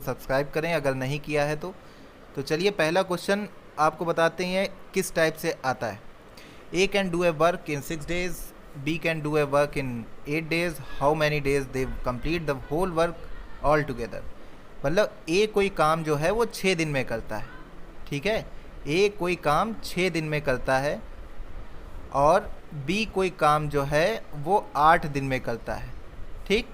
Subscribe करें अगर नहीं किया है तो चलिए पहला क्वेश्चन आपको बताते हैं किस टाइप से आता है। A can do a work in 6 days, B can do a work in 8 days, how many days they complete the whole work all together. मतलब ए कोई काम जो है वो 6 दिन में करता है, ठीक है। ए कोई काम 6 दिन में करता है और बी कोई काम जो है वो 8 दिन में करता है, ठीक।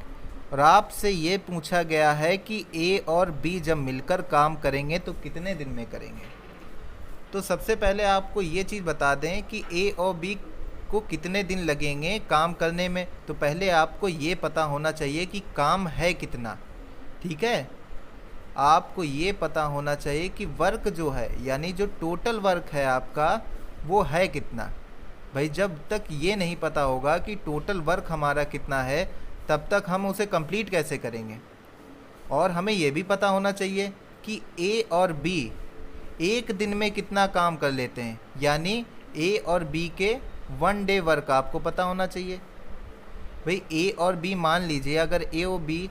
और आपसे ये पूछा गया है कि ए और बी जब मिलकर काम करेंगे तो कितने दिन में करेंगे। तो सबसे पहले आपको ये चीज़ बता दें कि ए और बी को कितने दिन लगेंगे काम करने में। तो पहले आपको ये पता होना चाहिए कि काम है कितना, ठीक है। आपको ये पता होना चाहिए कि वर्क जो है यानी जो टोटल वर्क है आपका वो है कितना। भाई जब तक ये नहीं पता होगा कि टोटल वर्क हमारा कितना है तब तक हम उसे कंप्लीट कैसे करेंगे। और हमें ये भी पता होना चाहिए कि ए और बी एक दिन में कितना काम कर लेते हैं, यानी ए और बी के 1 डे वर्क आपको पता होना चाहिए। भाई ए और बी मान लीजिए अगर ए और बी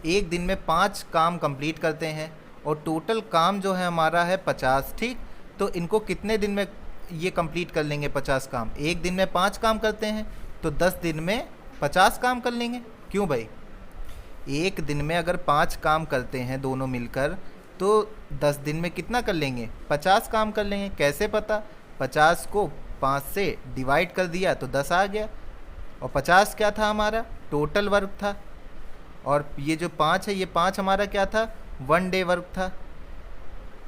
एक दिन में 5 काम कंप्लीट करते हैं और टोटल काम जो है हमारा है 50, ठीक। तो इनको कितने दिन में ये कंप्लीट कर लेंगे 50 काम। एक दिन में 5 काम करते हैं तो 10 दिन में 50 काम कर लेंगे। क्यों भाई, एक दिन में अगर 5 काम करते हैं दोनों मिलकर तो 10 दिन में कितना कर लेंगे, 50 काम कर लेंगे। कैसे पता, 50 को 5 से डिवाइड कर दिया तो 10 आ गया। और 50 क्या था हमारा, टोटल वर्क था। और ये जो 5 है ये 5 हमारा क्या था, 1 डे वर्क था,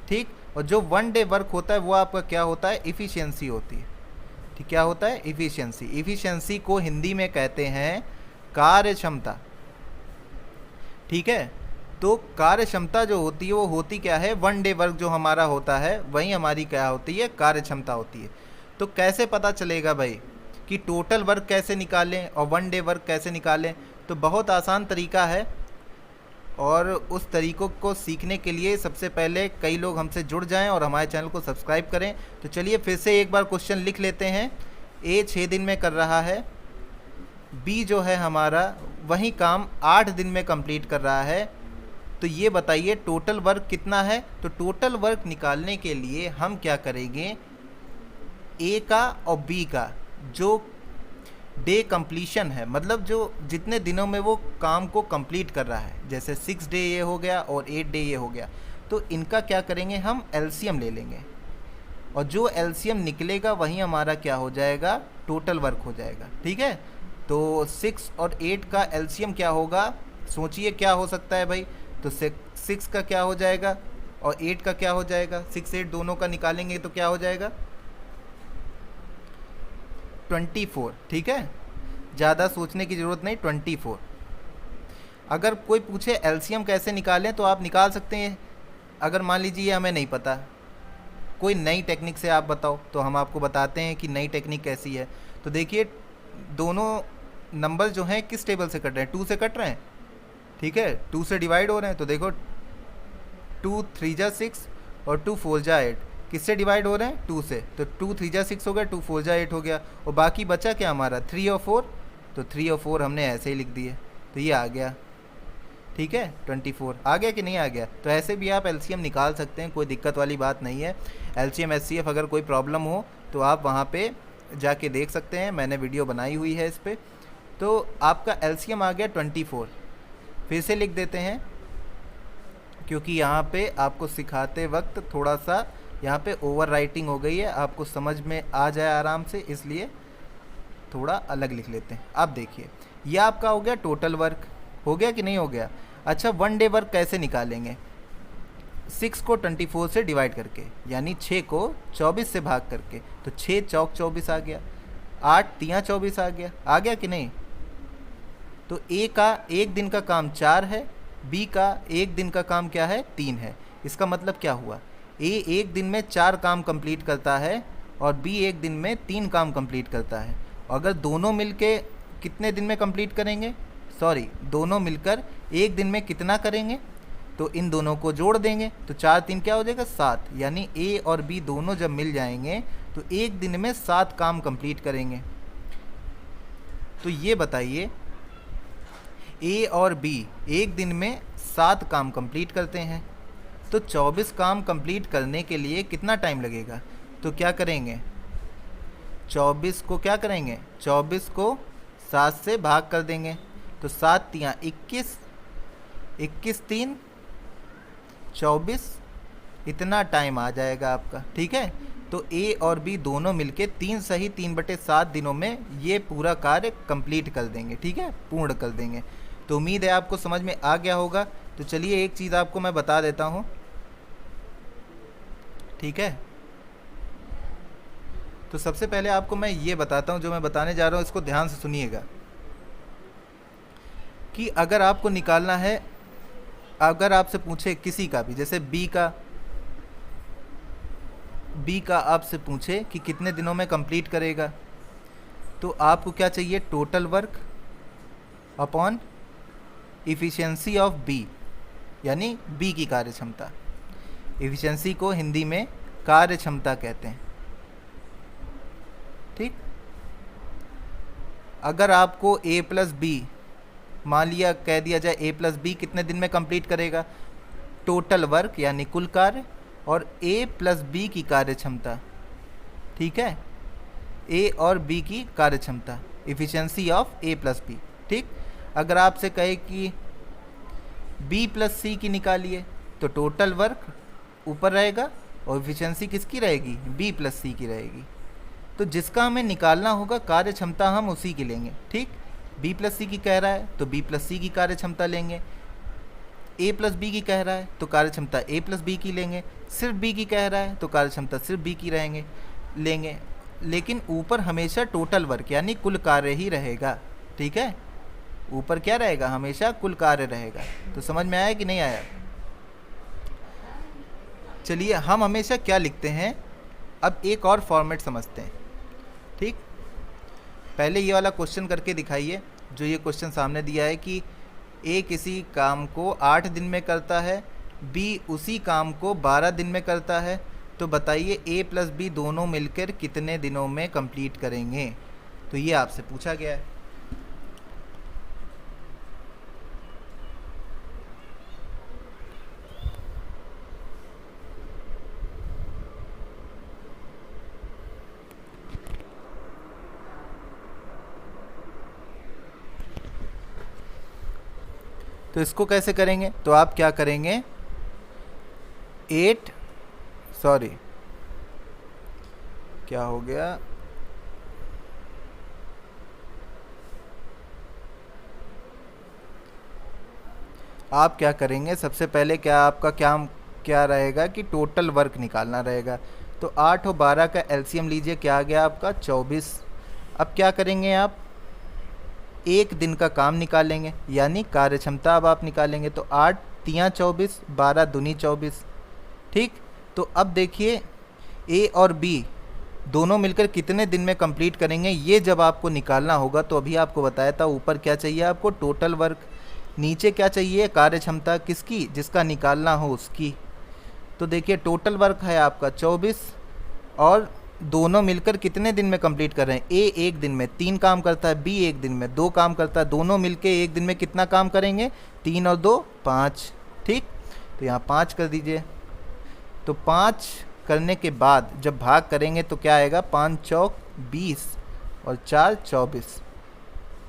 ठीक। और जो 1 डे वर्क होता है वो आपका क्या होता है, इफ़िशियंसी होती है, ठीक। क्या होता है, इफ़िशियंसी। इफ़िशियंसी को हिंदी में कहते हैं कार्य क्षमता, ठीक है। तो कार्य क्षमता जो होती है वो होती क्या है, 1 डे वर्क जो हमारा होता है वही हमारी क्या होती है, कार्य क्षमता होती है। तो कैसे पता चलेगा भाई कि टोटल वर्क कैसे निकालें और 1 डे वर्क कैसे निकालें। तो बहुत आसान तरीका है और उस तरीक़ों को सीखने के लिए सबसे पहले कई लोग हमसे जुड़ जाएं और हमारे चैनल को सब्सक्राइब करें। तो चलिए फिर से एक बार क्वेश्चन लिख लेते हैं। ए 6 दिन में कर रहा है, बी जो है हमारा वही काम 8 दिन में कंप्लीट कर रहा है। तो ये बताइए टोटल वर्क कितना है। तो टोटल वर्क निकालने के लिए हम क्या करेंगे, ए का और बी का जो डे कंप्लीशन है, मतलब जो जितने दिनों में वो काम को कंप्लीट कर रहा है, जैसे 6 डे ये हो गया और 8 डे ये हो गया, तो इनका क्या करेंगे, हम एलसीएम ले लेंगे और जो एलसीएम निकलेगा वही हमारा क्या हो जाएगा, टोटल वर्क हो जाएगा, ठीक है। तो 6 और 8 का एलसीएम क्या होगा, सोचिए क्या हो सकता है भाई। तो 6 का क्या हो जाएगा और 8 का क्या हो जाएगा, 6 8 दोनों का निकालेंगे तो क्या हो जाएगा, 24, ठीक है। ज़्यादा सोचने की ज़रूरत नहीं, 24। अगर कोई पूछे एलसीएम कैसे निकालें तो आप निकाल सकते हैं। अगर मान लीजिए हमें नहीं पता, कोई नई टेक्निक से आप बताओ तो हम आपको बताते हैं कि नई टेक्निक कैसी है। तो देखिए दोनों नंबर जो हैं किस टेबल से कट रहे हैं, 2 से कट रहे हैं, ठीक है। 2 से डिवाइड हो रहे हैं तो देखो 2 3 जा 6 और 2 4 जा 8, किससे डिवाइड हो रहे हैं, 2 से। तो 2 3 जा 6 हो गया, 2 4 जा 8 हो गया और बाकी बचा क्या हमारा 3 और 4। तो 3 और 4 हमने ऐसे ही लिख दिए तो ये आ गया, ठीक है। 24 आ गया कि नहीं आ गया। तो ऐसे भी आप एलसीएम निकाल सकते हैं, कोई दिक्कत वाली बात नहीं है। एलसीएम एचसीएफ अगर कोई प्रॉब्लम हो तो आप वहाँ पे जाके देख सकते हैं, मैंने वीडियो बनाई हुई है इस पर। तो आपका एलसीएम आ गया 24। फिर से लिख देते हैं क्योंकि यहाँ पे आपको सिखाते वक्त थोड़ा सा यहाँ पे ओवर राइटिंग हो गई है, आपको समझ में आ जाए आराम से, इसलिए थोड़ा अलग लिख लेते हैं। अब देखिए यह आपका हो गया टोटल वर्क, हो गया कि नहीं हो गया। अच्छा 1 डे वर्क कैसे निकालेंगे, 6 को 24 से डिवाइड करके, यानी 6 को 24 से भाग करके। तो 6 चौक 24 आ गया, 8 तियाँ 24 आ गया कि नहीं। तो ए का एक दिन का काम 4 है, बी का एक दिन का काम क्या है, 3 है। इसका मतलब क्या हुआ, ए एक दिन में 4 काम कंप्लीट करता है और बी एक दिन में 3 काम कंप्लीट करता है। अगर दोनों मिलके कितने दिन में कंप्लीट करेंगे, दोनों मिलकर एक दिन में कितना करेंगे, तो इन दोनों को जोड़ देंगे तो 4 3 क्या हो जाएगा, 7। यानी ए और बी दोनों जब मिल जाएंगे तो एक दिन में 7 काम कंप्लीट करेंगे। तो ये बताइए ए और बी एक दिन में 7 काम कंप्लीट करते हैं। तो 24 काम कंप्लीट करने के लिए कितना टाइम लगेगा? तो क्या करेंगे, 24 को क्या करेंगे, 24 को 7 से भाग कर देंगे। तो 7 तियाँ 21, 21 3 24, इतना टाइम आ जाएगा आपका। ठीक है, तो ए और बी दोनों मिलके 3 सही 3/7 दिनों में ये पूरा कार्य कंप्लीट कर देंगे। ठीक है, पूर्ण कर देंगे। तो उम्मीद है आपको समझ में आ गया होगा। तो चलिए एक चीज़ आपको मैं बता देता हूँ। ठीक है, तो सबसे पहले आपको मैं ये बताता हूँ, जो मैं बताने जा रहा हूँ इसको ध्यान से सुनिएगा, कि अगर आपको निकालना है, अगर आपसे पूछे किसी का भी, जैसे बी का आपसे पूछे कि कितने दिनों में कंप्लीट करेगा, तो आपको क्या चाहिए, total work upon efficiency of B, यानी बी की कार्य क्षमता। इफ़िशियंसी को हिंदी में कार्य क्षमता कहते हैं। ठीक, अगर आपको a प्लस बी, मान लिया कह दिया जाए a प्लस बी कितने दिन में कंप्लीट करेगा, टोटल वर्क यानी कुल कार्य, और a प्लस बी की कार्य क्षमता। ठीक है, a और b की कार्य क्षमता, efficiency of a plus B. ठीक, अगर आपसे कहे कि b प्लस सी की निकालिए, तो टोटल वर्क ऊपर रहेगा और इफ़िशियंसी किसकी रहेगी, b प्लस सी की रहेगी। तो जिसका हमें निकालना होगा कार्य क्षमता हम उसी की लेंगे। ठीक, b प्लस सी की कह रहा है तो b प्लस सी की कार्य क्षमता लेंगे, a प्लस बी की कह रहा है तो कार्य क्षमता a प्लस बी की लेंगे, सिर्फ b की कह रहा है तो कार्य क्षमता सिर्फ b की लेंगे। लेकिन ऊपर हमेशा टोटल वर्क यानी कुल कार्य ही रहेगा। ठीक है, ऊपर क्या रहेगा, हमेशा कुल कार्य रहेगा। तो समझ में आया कि नहीं आया? चलिए हम हमेशा क्या लिखते हैं, अब एक और फॉर्मेट समझते हैं। ठीक, पहले ये वाला क्वेश्चन करके दिखाइए, जो ये क्वेश्चन सामने दिया है कि ए किसी काम को 8 दिन में करता है, बी उसी काम को 12 दिन में करता है, तो बताइए ए प्लस बी दोनों मिलकर कितने दिनों में कंप्लीट करेंगे। तो ये आपसे पूछा गया है। तो इसको कैसे करेंगे, तो आप क्या करेंगे, 8 सॉरी क्या हो गया, आप क्या करेंगे, सबसे पहले क्या आपका क्या रहेगा कि टोटल वर्क निकालना रहेगा। तो 8 और 12 का एलसीएम लीजिए, क्या आ गया आपका 24। अब क्या करेंगे आप, एक दिन का काम निकालेंगे यानी कार्य क्षमता अब आप निकालेंगे। तो 8 तियाँ 24, 12 दूनी 24। ठीक, तो अब देखिए ए और बी दोनों मिलकर कितने दिन में कंप्लीट करेंगे, ये जब आपको निकालना होगा। तो अभी आपको बताया था ऊपर क्या चाहिए आपको, टोटल वर्क, नीचे क्या चाहिए, कार्य क्षमता किसकी, जिसका निकालना हो उसकी। तो देखिए टोटल वर्क है आपका 24 और दोनों मिलकर कितने दिन में कंप्लीट कर रहे हैं, ए एक दिन में 3 काम करता है, बी एक दिन में 2 काम करता है, दोनों मिलकर एक दिन में कितना काम करेंगे, 3 और 2 5। ठीक, तो यहाँ 5 कर दीजिए। तो 5 करने के बाद जब भाग करेंगे तो क्या आएगा, 5 चौक 20 और 4 24।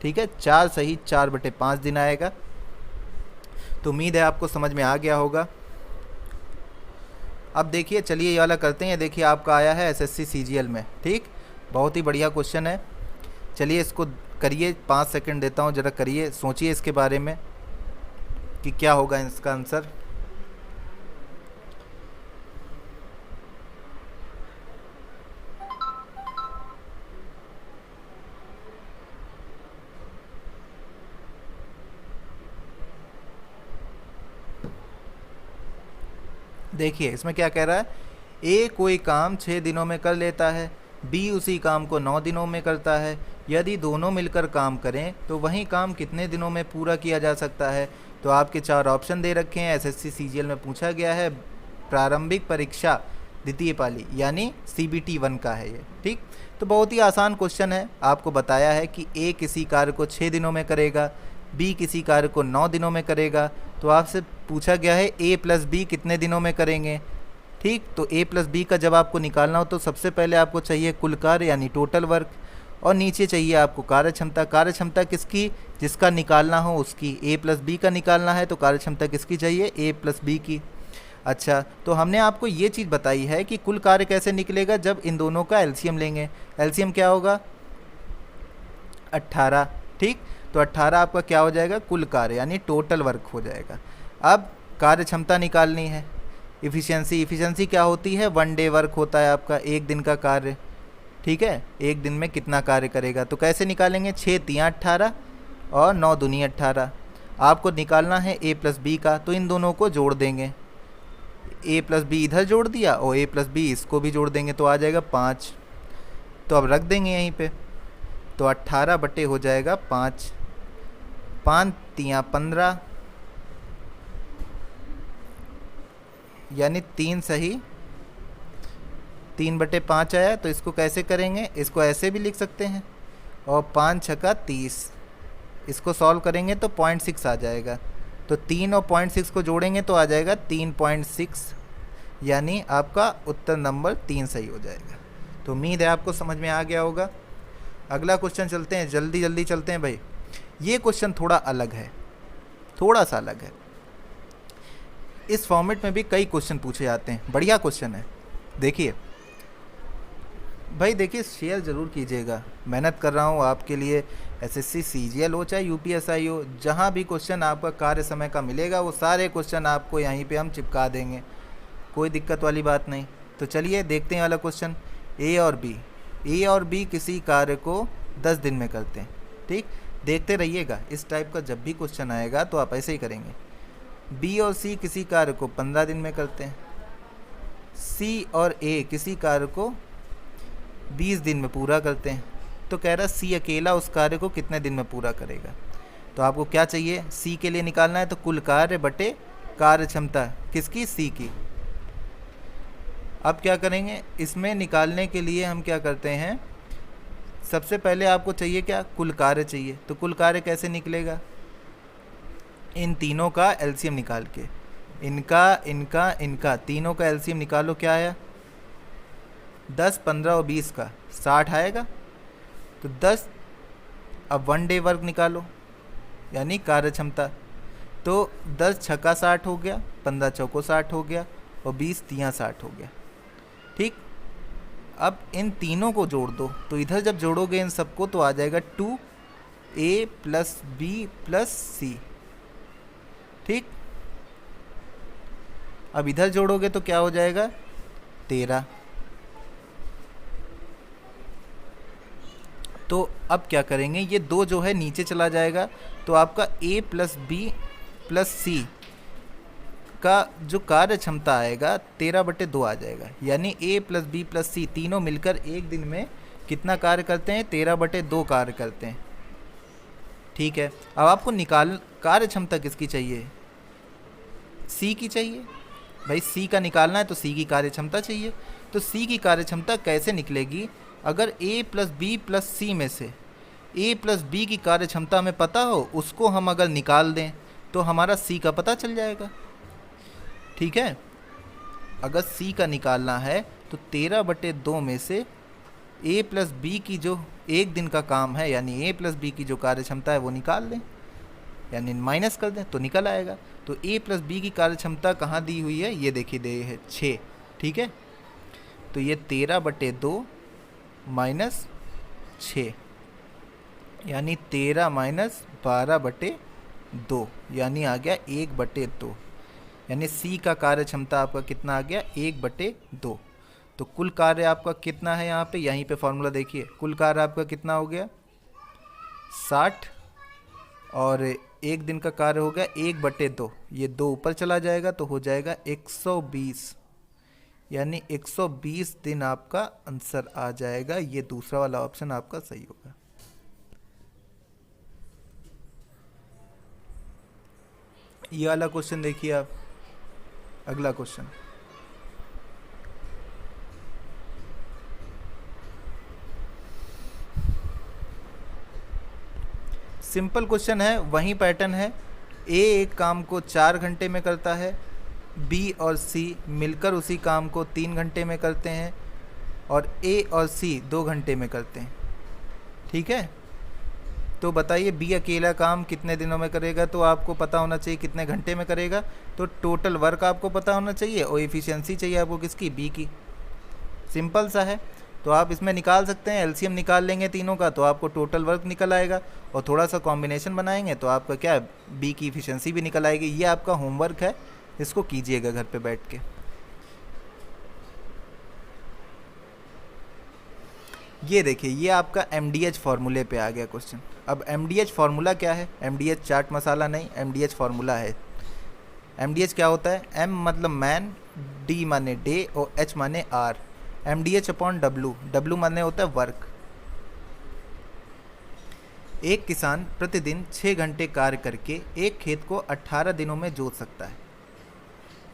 ठीक है, 4 सही 4/5 दिन आएगा। तो उम्मीद है आपको समझ में आ गया होगा। अब देखिए, चलिए ये वाला करते हैं। देखिए आपका आया है एसएससी सीजीएल में। ठीक, बहुत ही बढ़िया क्वेश्चन है। चलिए इसको करिए, 5 सेकंड देता हूँ, ज़रा करिए, सोचिए इसके बारे में कि क्या होगा इसका आंसर। देखिए इसमें क्या कह रहा है, ए कोई काम 6 दिनों में कर लेता है, बी उसी काम को 9 दिनों में करता है। यदि दोनों मिलकर काम करें तो वही काम कितने दिनों में पूरा किया जा सकता है। तो आपके 4 ऑप्शन दे रखे हैं, एसएससी सीजीएल में पूछा गया है, प्रारंभिक परीक्षा द्वितीय पाली यानी CBT 1 का है ये। ठीक, तो बहुत ही आसान क्वेश्चन है। आपको बताया है कि ए किसी कार्य को 6 दिनों में करेगा, बी किसी कार्य को 9 दिनों में करेगा। तो आपसे पूछा गया है ए प्लस बी कितने दिनों में करेंगे। ठीक, तो ए प्लस बी का जब आपको निकालना हो तो सबसे पहले आपको चाहिए कुल कार्य यानी टोटल वर्क, और नीचे चाहिए आपको कार्य क्षमता। कार्य क्षमता किसकी, जिसका निकालना हो उसकी। ए प्लस बी का निकालना है तो कार्य क्षमता किसकी चाहिए, ए प्लस बी की। अच्छा, तो हमने आपको ये चीज़ बताई है कि कुल कार्य कैसे निकलेगा, जब इन दोनों का एलसीएम लेंगे। एलसीएम क्या होगा, 18। ठीक, तो 18 आपका क्या हो जाएगा, कुल कार्य यानी टोटल वर्क हो जाएगा। अब कार्य क्षमता निकालनी है। इफ़िशियंसी, इफ़िशियंसी क्या होती है, 1 डे वर्क होता है आपका, एक दिन का कार्य। ठीक है, एक दिन में कितना कार्य करेगा, तो कैसे निकालेंगे, 6 तियाँ 18 और 9 दूनी 18। आपको निकालना है ए प्लस बी का, तो इन दोनों को जोड़ देंगे। ए प्लस बी इधर जोड़ दिया और ए प्लस बी इसको भी जोड़ देंगे तो आ जाएगा 5। तो अब रख देंगे यहीं पे, तो 18 बटे हो जाएगा 5, 5 तियाँ 15 यानी 3 सही 3 बटे 5 आया। तो इसको कैसे करेंगे, इसको ऐसे भी लिख सकते हैं, और 5 छक्का 30, इसको सॉल्व करेंगे तो 0.6 आ जाएगा। तो 3 और 0.6 को जोड़ेंगे तो आ जाएगा 3.6, यानी आपका उत्तर नंबर 3 सही हो जाएगा। तो उम्मीद है आपको समझ में आ गया होगा। अगला क्वेश्चन चलते हैं, जल्दी जल्दी चलते हैं भाई। ये क्वेश्चन थोड़ा अलग है, थोड़ा सा अलग है। इस फॉर्मेट में भी कई क्वेश्चन पूछे जाते हैं, बढ़िया क्वेश्चन है। देखिए भाई, देखिए शेयर ज़रूर कीजिएगा, मेहनत कर रहा हूँ आपके लिए। एसएससी सीजीएल हो चाहे यूपीएसआई हो, जहाँ भी क्वेश्चन आपका कार्य समय का मिलेगा वो सारे क्वेश्चन आपको यहीं पे हम चिपका देंगे, कोई दिक्कत वाली बात नहीं। तो चलिए देखते हैं वाला क्वेश्चन। ए और बी किसी कार्य को 10 दिन में करते हैं। ठीक, देखते रहिएगा, इस टाइप का जब भी क्वेश्चन आएगा तो आप ऐसे ही करेंगे। बी और सी किसी कार्य को 15 दिन में करते हैं। सी और ए किसी कार्य को 20 दिन में पूरा करते हैं। तो कह रहा सी अकेला उस कार्य को कितने दिन में पूरा करेगा। तो आपको क्या चाहिए, सी के लिए निकालना है तो कुल कार्य बटे कार्य क्षमता किसकी, सी की। अब क्या करेंगे, इसमें निकालने के लिए हम क्या करते हैं, सबसे पहले आपको चाहिए क्या, कुल कार्य चाहिए। तो कुल कार्य कैसे निकलेगा, इन तीनों का एलसीएम निकाल के, इनका तीनों का एलसीएम निकालो। क्या आया, 10, 15 और 20 का 60 आएगा। तो 10, अब 1 डे वर्क निकालो यानी कार्य क्षमता। तो 10 छक्का 60 हो गया, 15 चौको 60 हो गया और 20 तियाँ 60 हो गया। ठीक, अब इन तीनों को जोड़ दो, तो इधर जब जोड़ोगे इन सबको तो आ जाएगा 2a प्लस बी प्लस सी। ठीक, अब इधर जोड़ोगे तो क्या हो जाएगा, 13। तो अब क्या करेंगे, ये 2 जो है नीचे चला जाएगा, तो आपका a प्लस बी प्लस सी का जो कार्य क्षमता आएगा 13/2 आ जाएगा। यानी a प्लस बी प्लस सी तीनों मिलकर एक दिन में कितना कार्य करते हैं, 13/2 कार्य करते हैं। ठीक है, अब आपको कार्य क्षमता किसकी चाहिए, सी की चाहिए भाई। सी का निकालना है तो सी की कार्य क्षमता चाहिए। तो सी की कार्य क्षमता कैसे निकलेगी, अगर a प्लस बी प्लस सी में से a प्लस बी की कार्य क्षमता हमें पता हो, उसको हम अगर निकाल दें तो हमारा सी का पता चल जाएगा। ठीक है, अगर सी का निकालना है तो 13/2 में से a प्लस बी की जो एक दिन का काम है यानी a प्लस बी की जो कार्य क्षमता है वो निकाल दें, यानी माइनस कर दें तो निकल आएगा। तो a प्लस बी की कार्य क्षमता कहाँ दी हुई है, ये देखिए दे है 6। ठीक है, तो ये 13/2 माइनस 6 यानी 13 माइनस 12/2 यानी आ गया 1/2, यानी सी का कार्य क्षमता आपका कितना आ गया, 1/2। तो कुल कार्य आपका कितना है, यहाँ पे यहीं पे फॉर्मूला देखिए, कुल कार्य आपका कितना हो गया 60 और एक दिन का कार्य हो गया 1/2। ये 2 ऊपर चला जाएगा तो हो जाएगा 120, यानी 120 दिन आपका आंसर आ जाएगा। ये दूसरा वाला ऑप्शन आपका सही होगा। ये वाला क्वेश्चन देखिए आप, अगला क्वेश्चन सिंपल क्वेश्चन है, वही पैटर्न है। ए एक काम को 4 घंटे में करता है, बी और सी मिलकर उसी काम को 3 घंटे में करते हैं, और ए और सी 2 घंटे में करते हैं। ठीक है, तो बताइए बी अकेला काम कितने दिनों में करेगा, तो आपको पता होना चाहिए कितने घंटे में करेगा। तो टोटल वर्क आपको पता होना चाहिए और एफिशिएंसी चाहिए आपको किसकी, बी की। सिंपल सा है, तो आप इसमें निकाल सकते हैं, एलसीएम निकाल लेंगे तीनों का तो आपको टोटल वर्क निकल आएगा, और थोड़ा सा कॉम्बिनेशन बनाएंगे तो आपका क्या, बी की इफिशिएंसी भी निकल आएगी। ये आपका होमवर्क है, इसको कीजिएगा घर पे बैठ के। ये देखिए, ये आपका एमडीएच फार्मूले पे आ गया क्वेश्चन। अब एमडीएच फार्मूला क्या है, एमडीएच चाट मसाला नहीं, एमडीएच फार्मूला है। एमडीएच क्या होता है, एम मतलब मैन, डी माने डे और एच माने hour. MDH upon W, W माने होता है वर्क। एक किसान प्रतिदिन 6 घंटे कार्य करके एक खेत को 18 दिनों में जोत सकता है।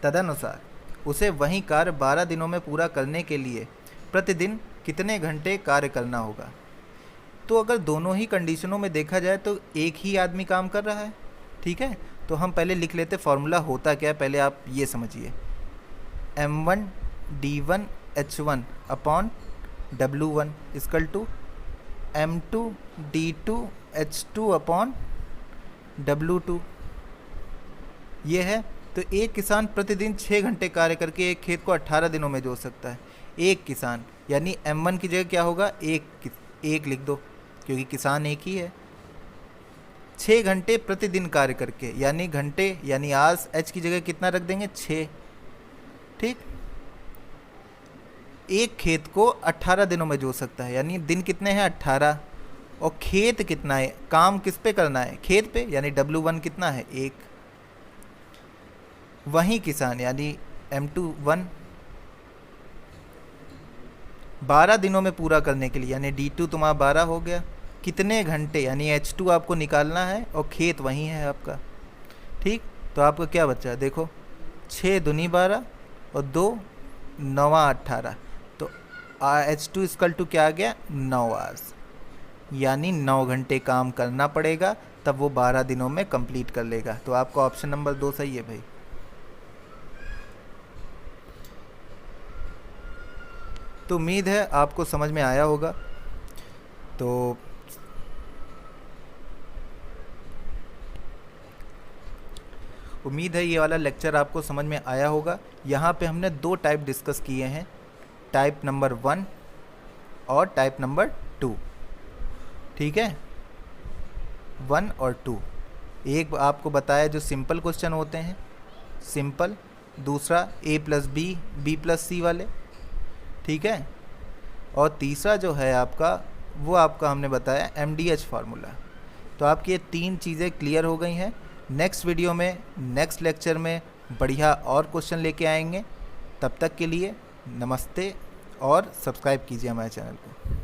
तदनुसार उसे वही कार्य 12 दिनों में पूरा करने के लिए प्रतिदिन कितने घंटे कार्य करना होगा। तो अगर दोनों ही कंडीशनों में देखा जाए तो एक ही आदमी काम कर रहा है। ठीक है, तो हम पहले लिख लेते फॉर्मूला होता क्या है, पहले आप ये समझिए। M1 D1 H1 upon W1 equal to M2 D2 H2 upon W2। ये है, तो एक किसान प्रतिदिन 6 घंटे कार्य करके एक खेत को 18 दिनों में जोत सकता है। एक किसान यानी M1 की जगह क्या होगा, एक लिख दो क्योंकि किसान एक ही है। 6 घंटे प्रतिदिन कार्य करके यानी घंटे यानी आवर्स, एच की जगह कितना रख देंगे, 6। ठीक, एक खेत को 18 दिनों में जोत सकता है यानी दिन कितने हैं, 18, और खेत कितना है, काम किस पे करना है, खेत पे, यानी W1 कितना है, 1। वही किसान यानी M2 1 12 दिनों में पूरा करने के लिए यानी D2 तुम्हारा 12 हो गया। कितने घंटे यानी H2 आपको निकालना है और खेत वहीं है आपका। ठीक, तो आपको क्या बचा, देखो 6 दूनी 12 और 2 9 18, तो H2 इक्वल टू क्या आ गया, 9 आवर्स, यानी 9 घंटे काम करना पड़ेगा तब वो 12 दिनों में कंप्लीट कर लेगा। तो आपका ऑप्शन नंबर 2 सही है भाई। तो उम्मीद है आपको समझ में आया होगा। तो उम्मीद है ये वाला लेक्चर आपको समझ में आया होगा। यहाँ पे हमने 2 टाइप डिस्कस किए हैं, टाइप नंबर 1 और टाइप नंबर 2। ठीक है, 1 और 2। एक आपको बताया जो सिंपल क्वेश्चन होते हैं, सिंपल, दूसरा A+B B+C वाले। ठीक है, और तीसरा जो है आपका वो आपका हमने बताया MDH फार्मूला। तो आपकी ये 3 चीज़ें क्लियर हो गई हैं। नेक्स्ट वीडियो में, नेक्स्ट लेक्चर में बढ़िया और क्वेश्चन लेके आएंगे। तब तक के लिए नमस्ते और सब्सक्राइब कीजिए हमारे चैनल को।